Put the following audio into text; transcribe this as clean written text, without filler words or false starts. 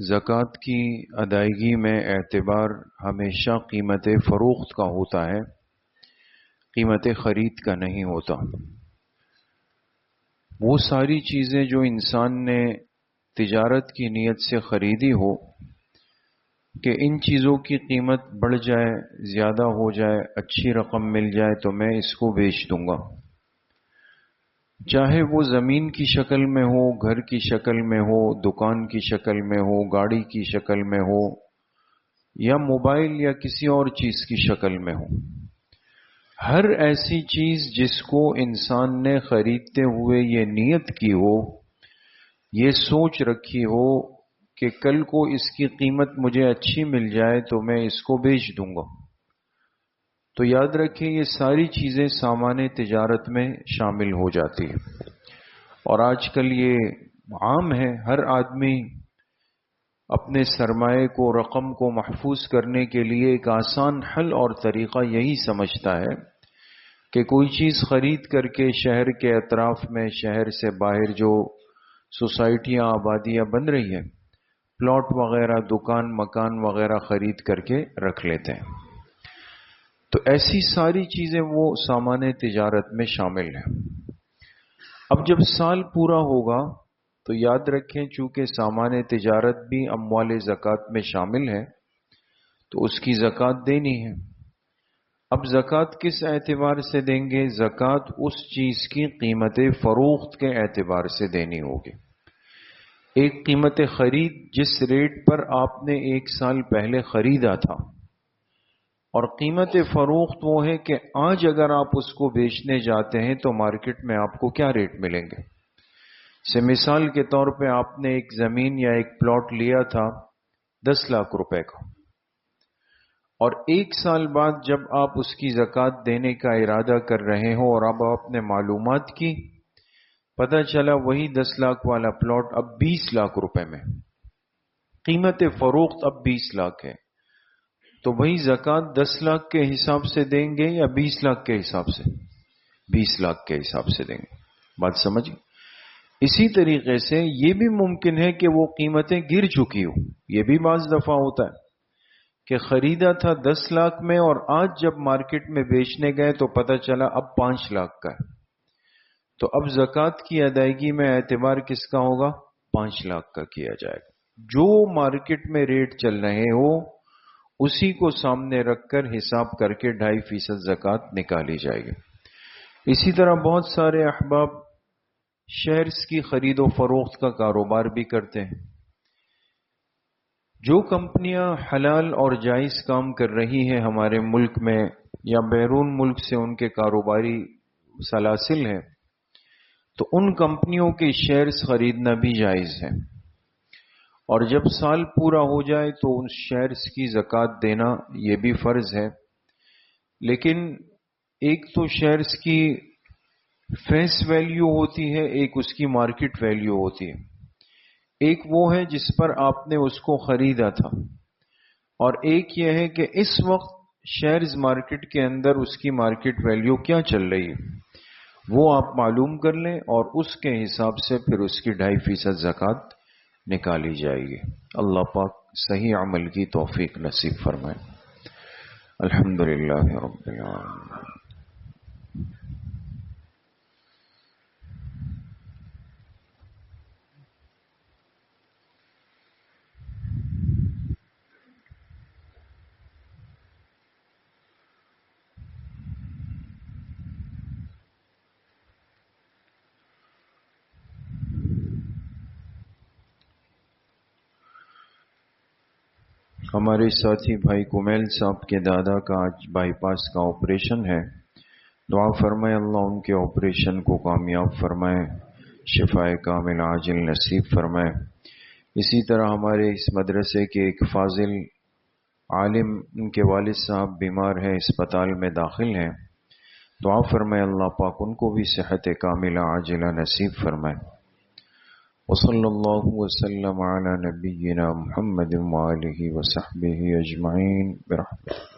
زکوٰۃ کی ادائیگی میں اعتبار ہمیشہ قیمت فروخت کا ہوتا ہے، قیمت خرید کا نہیں ہوتا۔ وہ ساری چیزیں جو انسان نے تجارت کی نیت سے خریدی ہو کہ ان چیزوں کی قیمت بڑھ جائے، زیادہ ہو جائے، اچھی رقم مل جائے تو میں اس کو بیچ دوں گا، چاہے وہ زمین کی شکل میں ہو، گھر کی شکل میں ہو، دکان کی شکل میں ہو، گاڑی کی شکل میں ہو، یا موبائل یا کسی اور چیز کی شکل میں ہو۔ ہر ایسی چیز جس کو انسان نے خریدتے ہوئے یہ نیت کی ہو، یہ سوچ رکھی ہو کہ کل کو اس کی قیمت مجھے اچھی مل جائے تو میں اس کو بیچ دوں گا، تو یاد رکھیں یہ ساری چیزیں سامان تجارت میں شامل ہو جاتی ہیں۔ اور آج کل یہ عام ہے، ہر آدمی اپنے سرمایے کو، رقم کو محفوظ کرنے کے لیے ایک آسان حل اور طریقہ یہی سمجھتا ہے کہ کوئی چیز خرید کر کے شہر کے اطراف میں، شہر سے باہر جو سوسائٹیاں، آبادیاں بن رہی ہیں، پلاٹ وغیرہ، دکان، مکان وغیرہ خرید کر کے رکھ لیتے ہیں۔ تو ایسی ساری چیزیں وہ سامان تجارت میں شامل ہیں۔ اب جب سال پورا ہوگا تو یاد رکھیں چونکہ سامان تجارت بھی اموال زکوٰۃ میں شامل ہے تو اس کی زکوٰۃ دینی ہے۔ اب زکوٰۃ کس اعتبار سے دیں گے؟ زکوٰۃ اس چیز کی قیمت فروخت کے اعتبار سے دینی ہوگی۔ ایک قیمت خرید جس ریٹ پر آپ نے ایک سال پہلے خریدا تھا، اور قیمت فروخت وہ ہے کہ آج اگر آپ اس کو بیچنے جاتے ہیں تو مارکیٹ میں آپ کو کیا ریٹ ملیں گے۔ سے مثال کے طور پہ آپ نے ایک زمین یا ایک پلاٹ لیا تھا 10 لاکھ روپے کا، اور ایک سال بعد جب آپ اس کی زکوٰۃ دینے کا ارادہ کر رہے ہو اور اب آپ نے معلومات کی، پتہ چلا وہی 10 لاکھ والا پلاٹ اب 20 لاکھ روپے میں، قیمت فروخت اب 20 لاکھ ہے، تو وہی زکوٰۃ 10 لاکھ کے حساب سے دیں گے یا 20 لاکھ کے حساب سے؟ 20 لاکھ کے حساب سے دیں گے۔ بات سمجھ؟ اسی طریقے سے یہ بھی ممکن ہے کہ وہ قیمتیں گر چکی ہو، یہ بھی بعض دفعہ ہوتا ہے کہ خریدا تھا 10 لاکھ میں اور آج جب مارکیٹ میں بیچنے گئے تو پتہ چلا اب 5 لاکھ کا ہے، تو اب زکوٰۃ کی ادائیگی میں اعتبار کس کا ہوگا؟ 5 لاکھ کا کیا جائے گا۔ جو مارکیٹ میں ریٹ چل رہے ہو اسی کو سامنے رکھ کر حساب کر کے 2.5% زکوٰۃ نکالی جائے گی۔ اسی طرح بہت سارے احباب شیئرز کی خرید و فروخت کا کاروبار بھی کرتے ہیں۔ جو کمپنیاں حلال اور جائز کام کر رہی ہیں ہمارے ملک میں یا بیرون ملک سے ان کے کاروباری سلاسل ہیں، تو ان کمپنیوں کے شیئرز خریدنا بھی جائز ہے، اور جب سال پورا ہو جائے تو ان شیئرز کی زکوٰۃ دینا یہ بھی فرض ہے۔ لیکن ایک تو شیئرز کی فیس ویلیو ہوتی ہے، ایک اس کی مارکیٹ ویلیو ہوتی ہے۔ ایک وہ ہے جس پر آپ نے اس کو خریدا تھا، اور ایک یہ ہے کہ اس وقت شیئرز مارکیٹ کے اندر اس کی مارکیٹ ویلیو کیا چل رہی ہے، وہ آپ معلوم کر لیں اور اس کے حساب سے پھر اس کی 2.5% زکوٰۃ نکالی جائے گی۔ اللہ پاک صحیح عمل کی توفیق نصیب فرمائے۔ الحمدللہ رب العالمین۔ ہمارے ساتھی بھائی کمیل صاحب کے دادا کا آج بائی پاس کا آپریشن ہے، دعا فرمائے اللہ ان کے آپریشن کو کامیاب فرمائے، شفاء کامل عاجل نصیب فرمائے۔ اسی طرح ہمارے اس مدرسے کے ایک فاضل عالم، ان کے والد صاحب بیمار ہیں، اسپتال میں داخل ہیں، دعا فرمائے اللہ پاک ان کو بھی صحت کاملہ عاجلہ نصیب فرمائے۔ وصلی اللہ وسلم علی نبینا محمد وآلہ وصحبہ اجمعین برحمتہ۔